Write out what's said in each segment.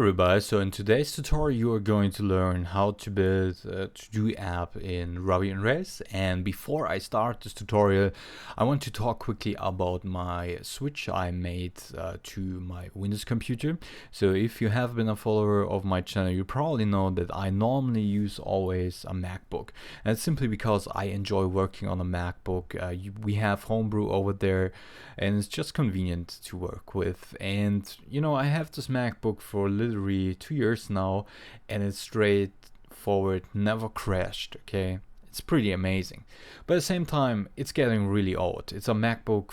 Everybody, so in today's tutorial you are going to learn how to build a to-do app in Ruby on Rails. And before I start this tutorial, I want to talk quickly about my switch I made to my Windows computer. So if you have been a follower of my channel, you probably know that I normally use always a MacBook. And it's simply because I enjoy working on a MacBook. We have Homebrew over there and it's just convenient to work with. And you know, I have this MacBook for literally 2 years now, and it's straightforward, never crashed. Okay, it's pretty amazing. But at the same time, it's getting really old. It's a MacBook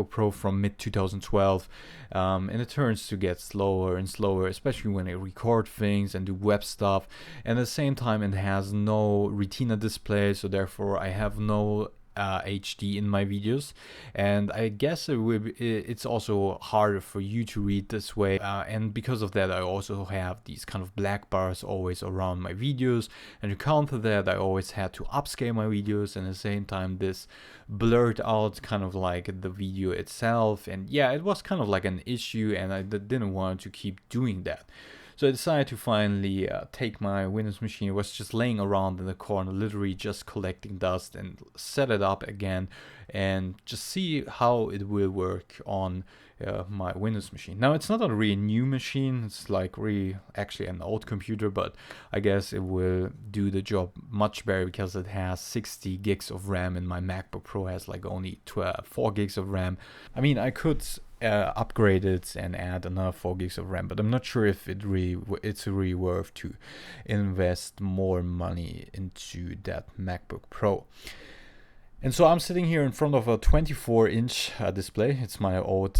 Pro from mid 2012, and it turns to get slower and slower, especially when I record things and do web stuff. And at the same time, it has no Retina display, so therefore I have no HD in my videos, and I guess it's also harder for you to read this way, and because of that I also have these kind of black bars always around my videos, and to counter that I always had to upscale my videos, and at the same time this blurred out kind of like the video itself, and yeah, it was kind of like an issue, and I didn't want to keep doing that. So I decided to finally take my Windows machine. It was just laying around in the corner, literally just collecting dust, and set it up again and just see how it will work on my Windows machine. Now, it's not a really new machine. It's like really actually an old computer, but I guess it will do the job much better because it has 60 gigs of RAM and my MacBook Pro has like only 4 gigs of RAM. I mean, I could upgrade it and add another 4 gigs of RAM, but I'm not sure if it's really worth to invest more money into that MacBook Pro. And so I'm sitting here in front of a 24-inch display. It's my old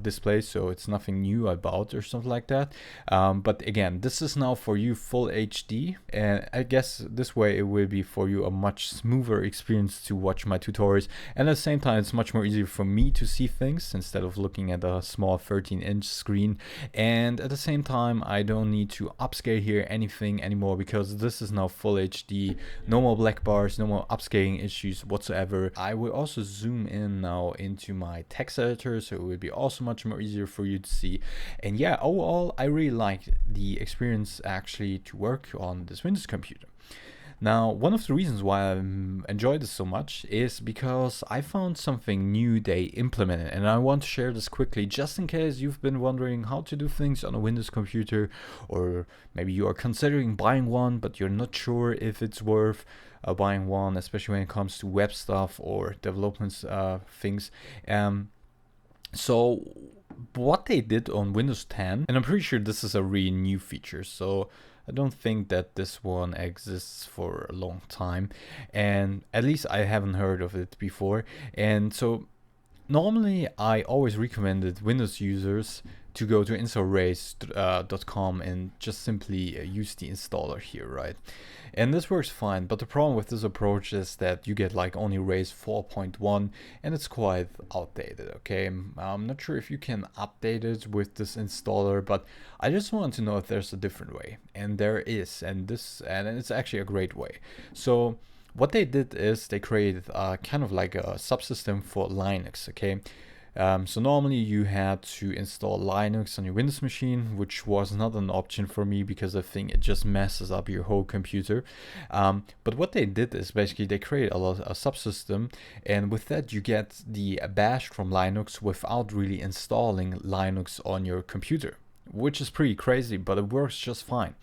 display, so it's nothing new I bought or something like that. But again, this is now for you full HD, and I guess this way it will be for you a much smoother experience to watch my tutorials. And at the same time, it's much more easier for me to see things instead of looking at a small 13-inch screen. And at the same time, I don't need to upscale here anything anymore because this is now full HD. No more black bars, no more upscaling issues whatsoever. I will also zoom in now into my text editor, so it will be also much more easier for you to see. And yeah, overall I really like the experience actually to work on this Windows computer. Now, one of the reasons why I enjoy this so much is because I found something new they implemented, and I want to share this quickly just in case you've been wondering how to do things on a Windows computer, or maybe you are considering buying one but you're not sure if it's worth buying one, especially when it comes to web stuff or development things. So what they did on Windows 10, and I'm pretty sure this is a really new feature, so I don't think that this one exists for a long time, and at least I haven't heard of it before. And so normally I always recommended Windows users to go to installrace.com and just simply use the installer here, right? And this works fine, but the problem with this approach is that you get like only Race 4.1 and it's quite outdated, okay? I'm not sure if you can update it with this installer, but I just want to know if there's a different way, and there is, and it's actually a great way. So what they did is they created kind of like a subsystem for Linux, okay? So normally you had to install Linux on your Windows machine, which was not an option for me because I think it just messes up your whole computer. But what they did is basically they created a subsystem, and with that you get the bash from Linux without really installing Linux on your computer, which is pretty crazy, but it works just fine.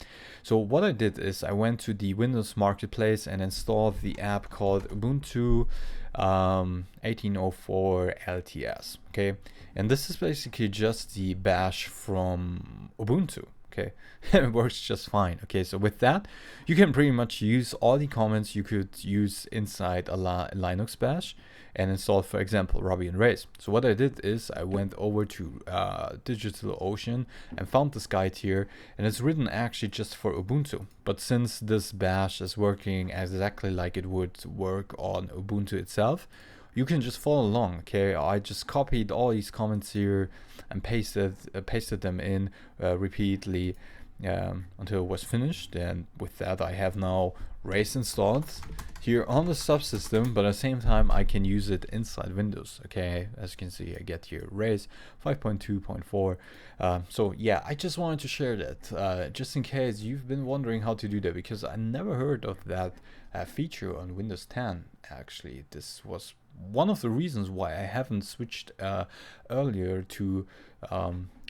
So what I did is I went to the Windows Marketplace and installed the app called Ubuntu 1804 LTS, okay? And this is basically just the bash from Ubuntu, okay? It works just fine, okay? So with that, you can pretty much use all the comments you could use inside a Linux bash and install, for example, Ruby on Rails. So what I did is I went over to DigitalOcean and found this guide here, and it's written actually just for Ubuntu. But since this bash is working exactly like it would work on Ubuntu itself, you can just follow along, okay? I just copied all these comments here and pasted them in repeatedly. until it was finished. And with that, I have now Race installed here on the subsystem, but at the same time I can use it inside Windows. Okay, as you can see, I get here Race 5.2.4. So yeah, I just wanted to share that just in case you've been wondering how to do that, because I never heard of that feature on Windows 10. Actually, this was one of the reasons why I haven't switched earlier to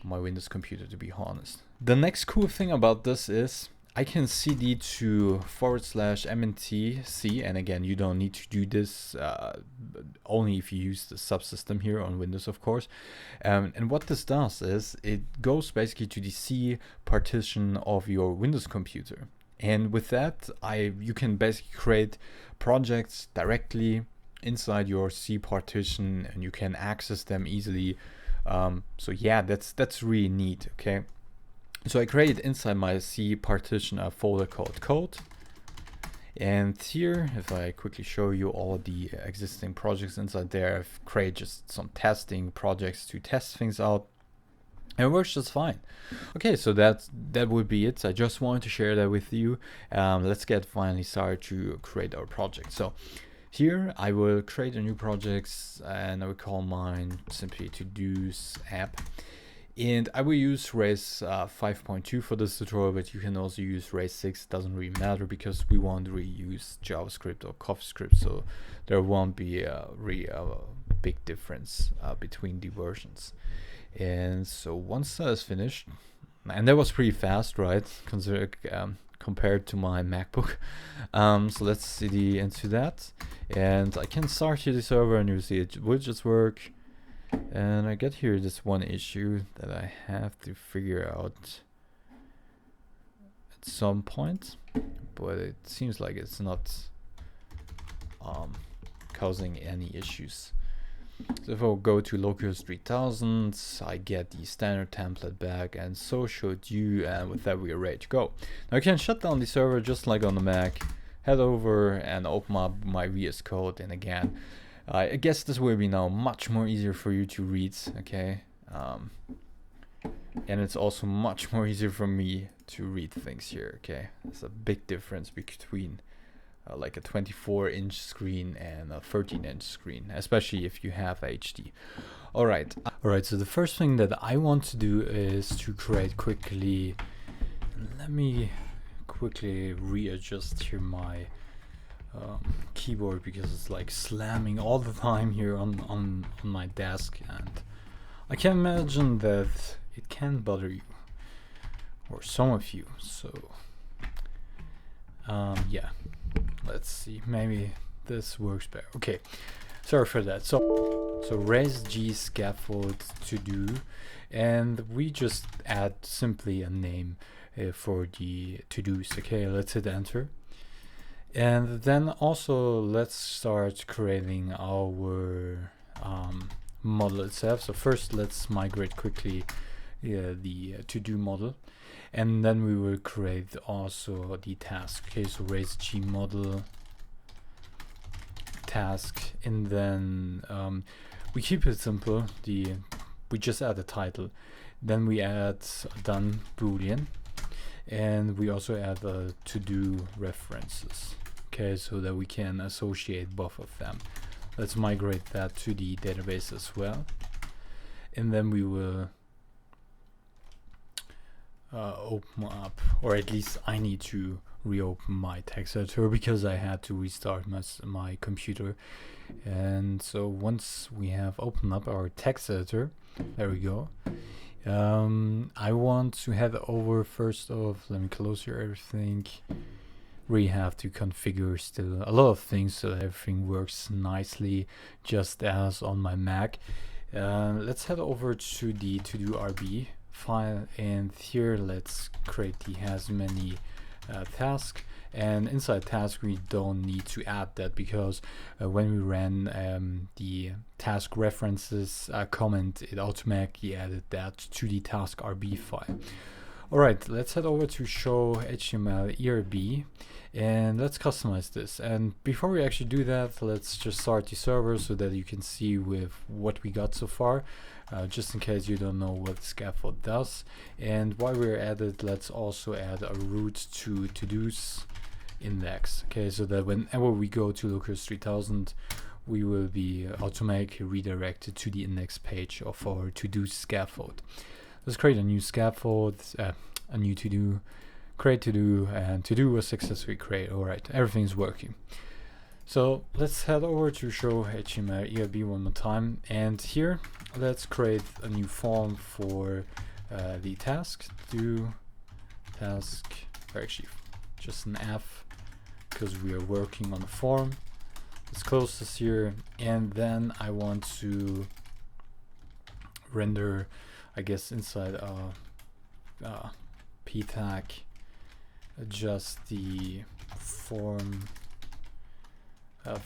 my Windows computer, to be honest. The next cool thing about this is I can cd to /mntc, and again, you don't need to do this only if you use the subsystem here on Windows, of course. And what this does is it goes basically to the C partition of your Windows computer. And with that, you can basically create projects directly inside your C partition, and you can access them easily. So yeah, that's really neat. Okay. So I created inside my C partition a folder called code. And here, if I quickly show you all the existing projects inside there, I've created just some testing projects to test things out. And it works just fine. Okay, so that would be it. I just wanted to share that with you. Let's get finally started to create our project. So here I will create a new project, and I will call mine simply To-Do's app. And I will use Race 5.2 for this tutorial, but you can also use Race 6. It doesn't really matter because we won't really use JavaScript or CoffeeScript, so there won't be really a big difference between the versions. And so once that is finished, and that was pretty fast, right? Compared to my MacBook. So let's cd into that, and I can start here the server, and you'll see it will just work. And I get here this one issue that I have to figure out at some point, but it seems like it's not causing any issues. So if I go to localhost 3000, I get the standard template back, and so should you, and with that we are ready to go. Now I can shut down the server just like on the Mac, head over and open up my VS Code, and again, I guess this will be now much more easier for you to read, okay? And it's also much more easier for me to read things here, okay? There's a big difference between like a 24-inch screen and a 13-inch screen, especially if you have HD. Alright, so the first thing that I want to do is to create quickly, let me quickly readjust here my keyboard, because it's like slamming all the time here on my desk, and I can imagine that it can bother you, or some of you. So yeah, let's see, maybe this works better. Okay, sorry for that. So raise G scaffold to do, and we just add simply a name for the to-dos. Okay, let's hit enter. And then also let's start creating our model itself. So first let's migrate quickly the to-do model, and then we will create also the task. Okay, so raise G model task, and then we keep it simple. We just add a title, then we add done boolean, and we also add a to-do references. Okay, so that we can associate both of them. Let's migrate that to the database as well, and then we will open up, or at least I need to reopen my text editor because I had to restart my computer. And so once we have opened up our text editor, there we go. I want to head over first off, let me close here everything. We have to configure still a lot of things so that everything works nicely, just as on my Mac. Let's head over to the to-do RB file, and here let's create the has many task. And inside task we don't need to add that, because when we ran the task references comment, it automatically added that to the task RB file. Alright, let's head over to show HTML ERB and let's customize this. And before we actually do that, let's just start the server so that you can see with what we got so far, just in case you don't know what scaffold does. And while we're at it, let's also add a route to to-dos index, okay, so that whenever we go to Locus 3000, we will be automatically redirected to the index page of our to-do scaffold. Let's create a new scaffold, a new to-do, create to-do, and to-do was successfully created. Alright, everything's working. So let's head over to show HTML ERB one more time, and here let's create a new form for the task. Do task, or actually just an F, because we are working on a form. Let's close this here, and then I want to render, I guess, inside a p tag, adjust the form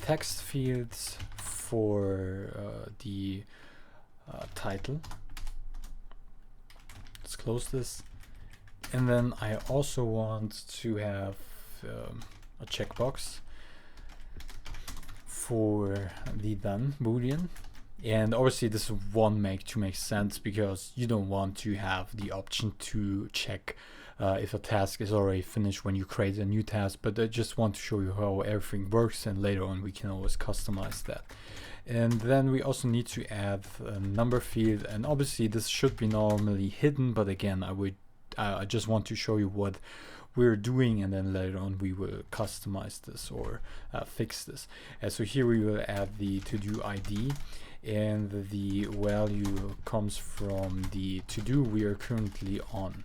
text fields for the title. Let's close this, and then I also want to have a checkbox for the done boolean. And obviously this won't make too much sense because you don't want to have the option to check if a task is already finished when you create a new task, but I just want to show you how everything works, and later on we can always customize that. And then we also need to add a number field, and obviously this should be normally hidden, but again I just want to show you what we're doing, and then later on we will customize this or fix this. So here we will add the to-do ID, and the value comes from the to-do we are currently on.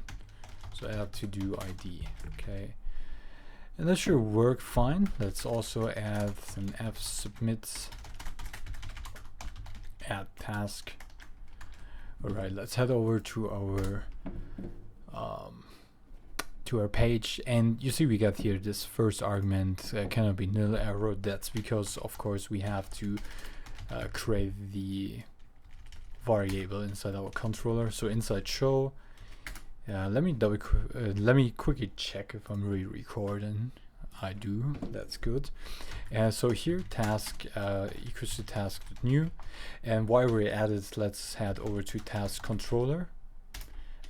So add to-do ID, okay. And that should work fine. Let's also add an F submit add task. Alright, let's head over to our page, and you see we got here this first argument cannot be nil error. That's because of course we have to create the variable inside our controller. So inside show, let me quickly check if I'm really recording. I do, that's good. So here task equals to task new, and while we're at it, let's head over to task controller.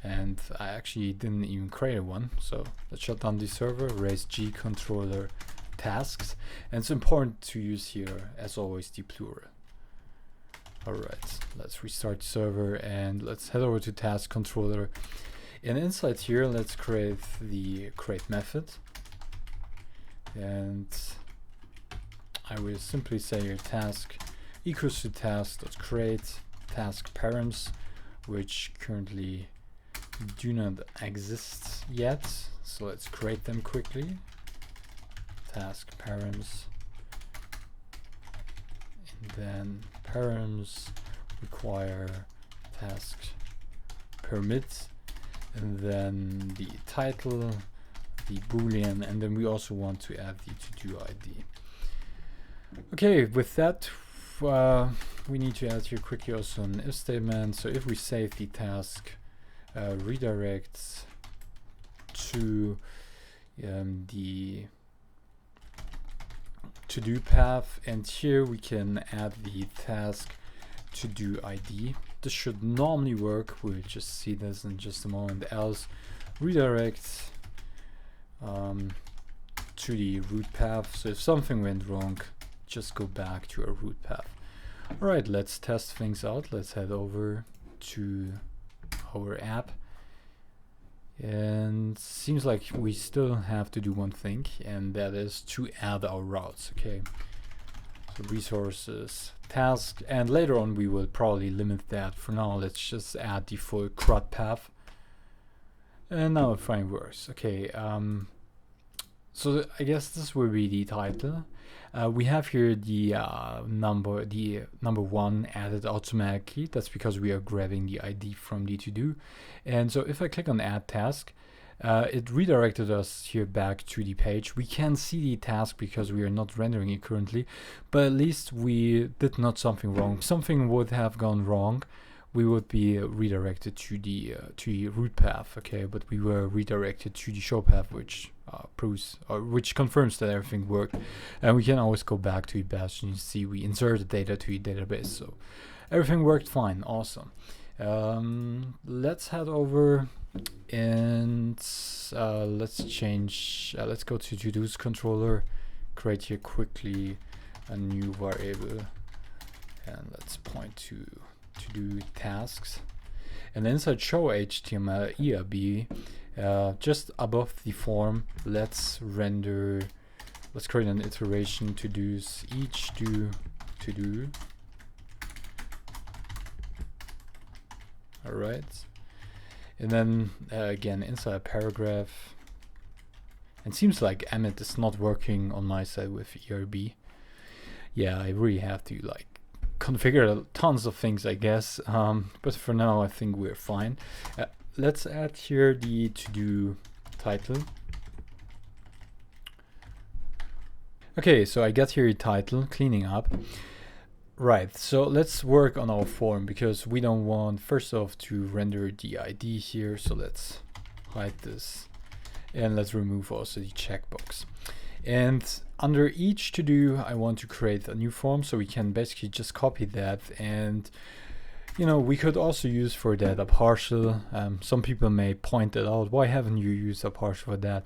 And I actually didn't even create one, so let's shut down the server, raise G controller tasks, and it's important to use here as always the plural. Alright, let's restart the server and let's head over to task controller, and inside here let's create the create method, and I will simply say your task equals to task.create task params, which currently do not exist yet, so let's create them quickly. Task params, and then params require task permit, and then the title, the boolean, and then we also want to add the to-do ID. Okay, with that we need to add here quickly also an if statement. So if we save the task, redirects to the to-do path, and here we can add the task to-do ID. This should normally work. We'll just see this in just a moment. Else redirect to the root path. So if something went wrong, just go back to our root path. Alright, let's test things out. Let's head over to our app, and seems like we still have to do one thing, and that is to add our routes. Okay, so resources, task, and later on we will probably limit that. For now, let's just add the full CRUD path, and now it fine works. Okay, so I guess this will be the title. We have here the number one added automatically. That's because we are grabbing the ID from the to-do. And so if I click on add task, it redirected us here back to the page. We can see the task because we are not rendering it currently, but at least we did not something wrong. Something would have gone wrong we would be redirected to the root path, okay? But we were redirected to the show path, which proves or which confirms that everything worked. And we can always go back to the bash and see we inserted data to the database, so everything worked fine. Awesome. Let's head over and let's change. Let's go to to-dos controller. Create here quickly a new variable, and let's point to do tasks, and inside show HTML ERB, just above the form, let's create an iteration to do's each do to do. All right, and then again inside a paragraph. It seems like Emmet is not working on my side with ERB. Yeah, I really have to like configure tons of things, I guess, but for now I think we're fine. Let's add here the to-do title. Okay, so I got here a title, cleaning up. Right, so let's work on our form, because we don't want first off to render the ID here, so let's hide this and let's remove also the checkbox. And under each to do, I want to create a new form, so we can basically just copy that. And you know, we could also use for that a partial. Some people may point it out, why haven't you used a partial for that?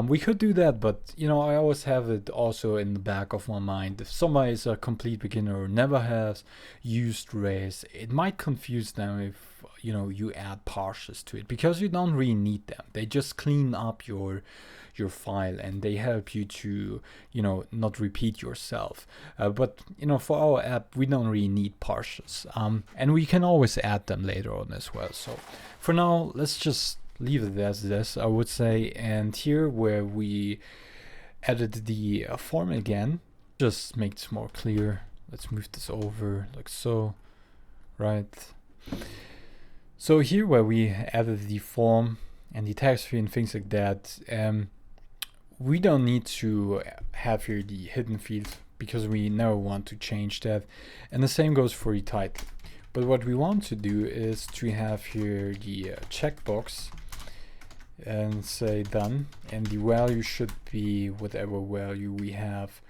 We could do that, but you know, I always have it also in the back of my mind. If somebody is a complete beginner or never has used Rails, it might confuse them if you know you add partials to it, because you don't really need them. They just clean up your file and they help you to, you know, not repeat yourself. But you know, for our app we don't really need partials, and we can always add them later on as well. So for now let's just leave it as this, I would say. And here where we added the form again, just make this more clear. Let's move this over like so, right? So here where we added the form and the text field and things like that, we don't need to have here the hidden field, because we never want to change that. And the same goes for the title. But what we want to do is to have here the checkbox and say done, and the value should be whatever value we have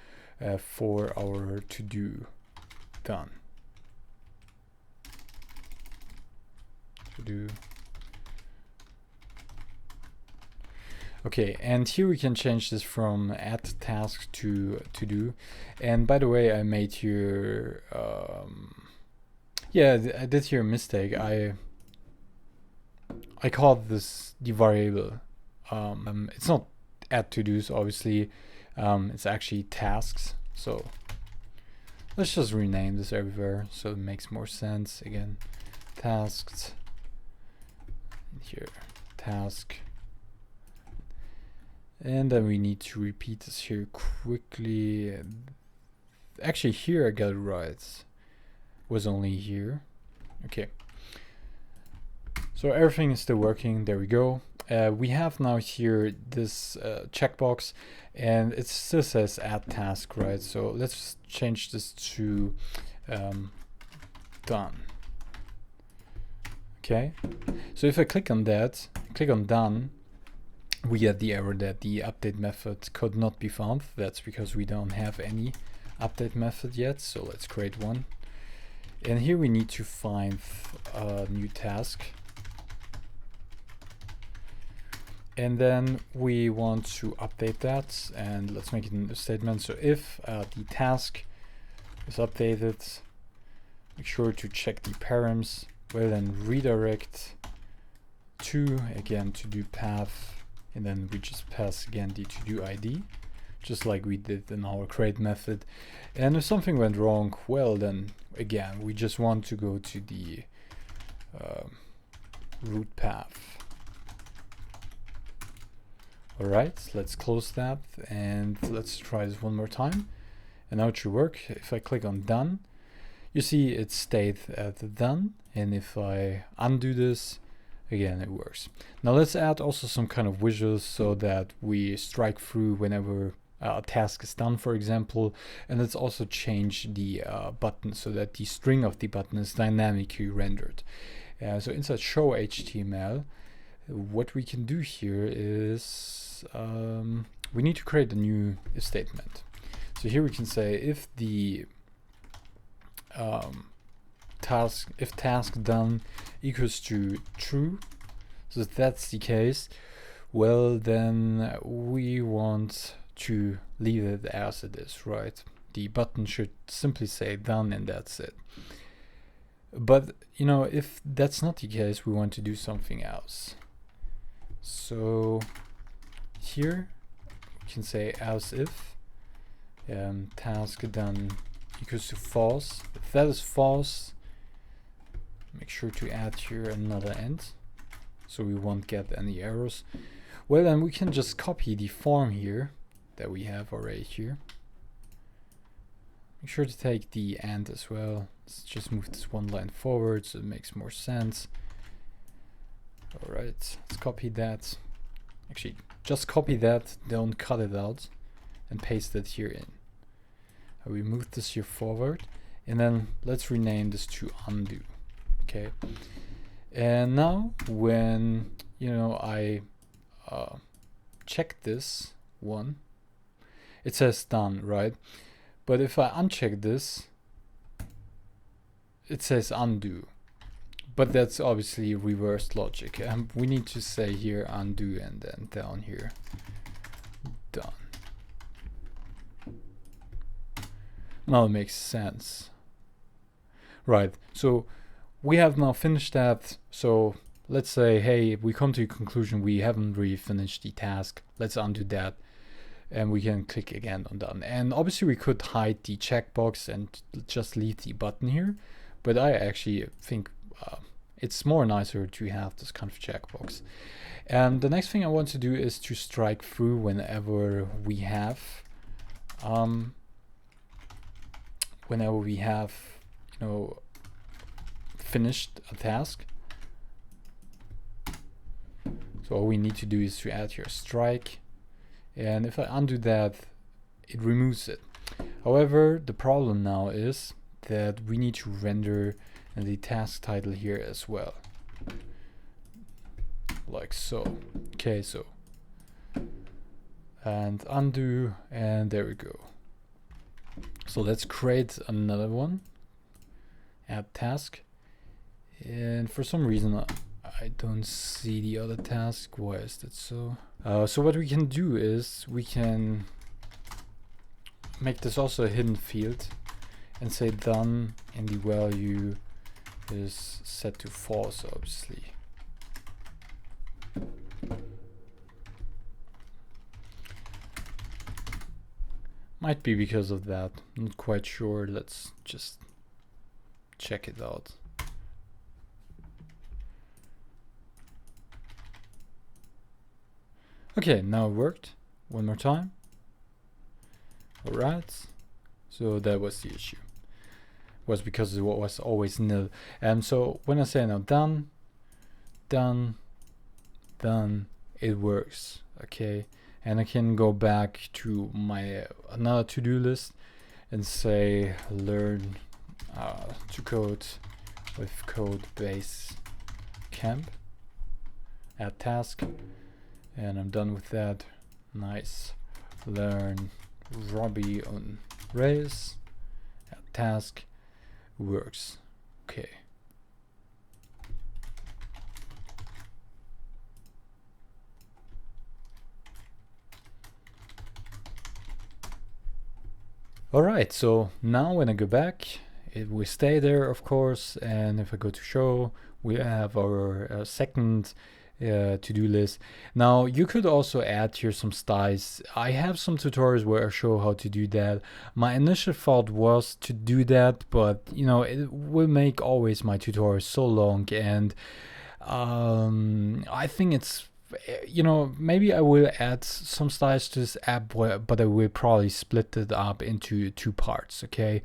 for our to do done. To do. Okay, and here we can change this from add task to do. And by the way, I made here, yeah, I did here a mistake. I called this the variable. It's not add to dos, obviously. It's actually tasks. So let's just rename this everywhere so it makes more sense. Again, tasks. Here, task. And then we need to repeat this here quickly. Actually, here I got it right. Was only here. Okay. So everything is still working. There we go. We have now here this checkbox, and it still says add task, right? So let's change this to done. Okay. So if I click on that, click on done, we get the error that the update method could not be found. That's because we don't have any update method yet. So let's create one. And here we need to find a new task. And then we want to update that, and let's make it a statement. So if the task is updated, make sure to check the params. Well, then redirect to, again, to do path, and then we just pass again the to do ID, just like we did in our create method. And if something went wrong, well, then again, we just want to go to the root path. All right, let's close that and let's try this one more time. And now it should work. If I click on done, you see it stayed at done. And if I undo this, again, it works. Now let's add also some kind of visuals so that we strike through whenever task is done, for example. And let's also change the button so that the string of the button is dynamically rendered. So inside show HTML, what we can do here is we need to create a new if statement. So here we can say if the task done equals to true. So if that's the case, well, then we want to leave it as it is, right? The button should simply say done and that's it. But you know, if that's not the case, we want to do something else. So here we can say else if task done equals to false. If that is false, make sure to add here another end so we won't get any errors. Well, then we can just copy the form here that we have already here. Make sure to take the and as well. Let's just move this one line forward so it makes more sense. Alright, let's copy that. Actually, just copy that, don't cut it out, and paste it here in. We move this here forward, and then let's rename this to undo. Okay, and now when I check this one, it says done, right? But if I uncheck this, it says undo. But that's obviously reverse logic. We need to say here undo and then down here done. Now it makes sense. Right, so we have now finished that. So let's say, hey, we come to a conclusion we haven't really finished the task. Let's undo that. And we can click again on done. And obviously we could hide the checkbox and just leave the button here. But I actually think it's more nicer to have this kind of checkbox. And the next thing I want to do is to strike through whenever we have finished a task. So all we need to do is to add here strike, and if I undo that, it removes it. However, the problem now is that we need to render the task title here as well, like so. Okay, so and undo, and there we go. So let's create another one, add task, and for some reason I don't see the other task. Why is that so? So what we can do is we can make this also a hidden field and say done, and the value is set to false, obviously. Might be because of that, not quite sure. Let's just check it out. Okay, now it worked. One more time. Alright, so that was the issue. It was because it was always nil. And so when I say now done, done, done, it works. Okay, and I can go back to my another to-do list and say learn to code with code base camp, add task, and I'm done with that. Nice. Learn Ruby on Rails, add task, works. Okay. Alright, so now when I go back, it will stay there, of course, and if I go to show, we have our second to-do list. Now you could also add here some styles. I have some tutorials where I show how to do that. My initial thought was to do that, but it will make always my tutorials so long, and I think it's maybe I will add some styles to this app, but I will probably split it up into two parts, okay?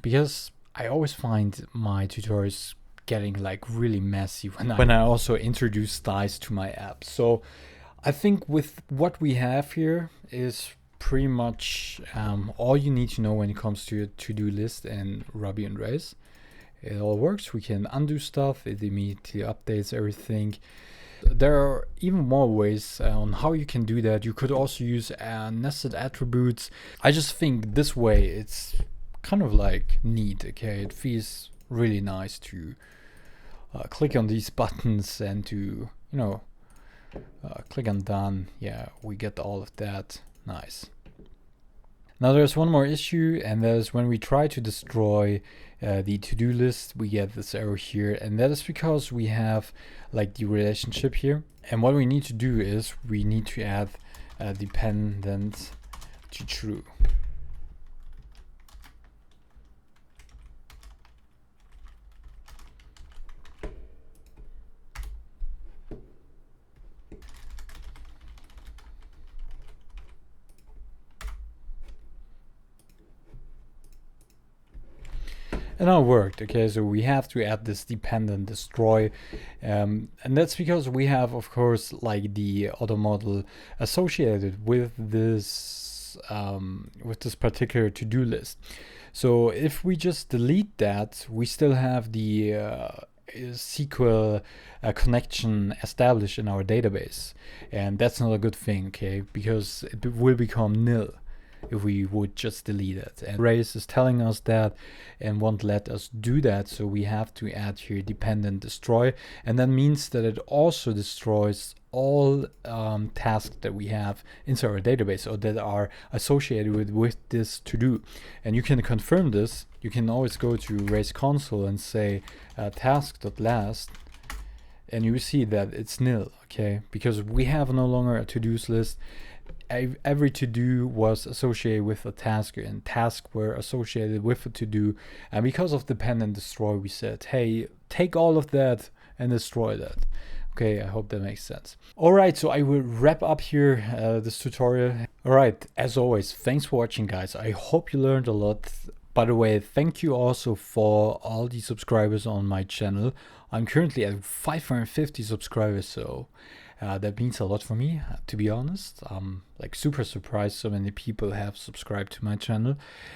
Because I always find my tutorials getting like really messy when I also introduce styles to my app. So I think with what we have here is pretty much all you need to know when it comes to your to-do list and Ruby on Rails. It all works. We can undo stuff. It immediately updates everything. There are even more ways on how you can do that. You could also use nested attributes. I just think this way it's kind of like neat. Okay, it feels really nice to click on these buttons and to click on done. Yeah, we get all of that. Nice. Now there's one more issue, and that is when we try to destroy the to-do list, we get this error here, and that is because we have like the relationship here. And what we need to do is we need to add a dependent to true. And now it worked. Okay, so we have to add this dependent destroy, and that's because we have, of course, like the auto model associated with this particular to-do list. So if we just delete that, we still have the SQL connection established in our database, and that's not a good thing. Okay, because it will become nil if we would just delete it. And Rails is telling us that and won't let us do that, so we have to add here dependent destroy, and that means that it also destroys all tasks that we have inside our database or that are associated with this to do. And you can confirm this. You can always go to Rails console and say task.last, and you see that it's nil. Okay, because we have no longer a to-dos list. Every to-do was associated with a task, and tasks were associated with a to-do, and because of dependent destroy, we said, hey, take all of that and destroy that. Okay, I hope that makes sense. All right, so I will wrap up here this tutorial. All right, as always, thanks for watching, guys. I hope you learned a lot. By the way, thank you also for all the subscribers on my channel. I'm currently at 550 subscribers, so that means a lot for me, to be honest. I'm like super surprised so many people have subscribed to my channel,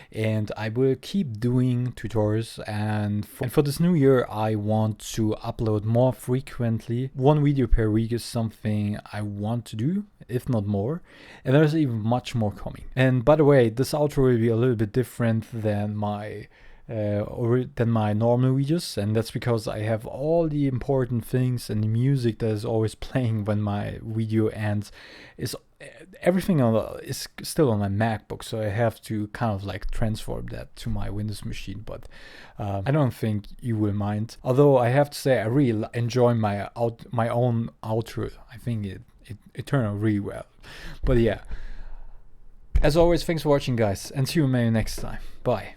and I will keep doing tutorials. And for this new year, I want to upload more frequently. 1 video per week is something I want to do, if not more. And there's even much more coming. And by the way, this outro will be a little bit different than my normal videos, and that's because I have all the important things, and the music that is always playing when my video ends is everything is still on my MacBook, so I have to kind of like transform that to my Windows machine. But I don't think you will mind, although I have to say I really enjoy my own outro. I think it turned out really well. But yeah, as always, thanks for watching, guys, and see you maybe next time. Bye.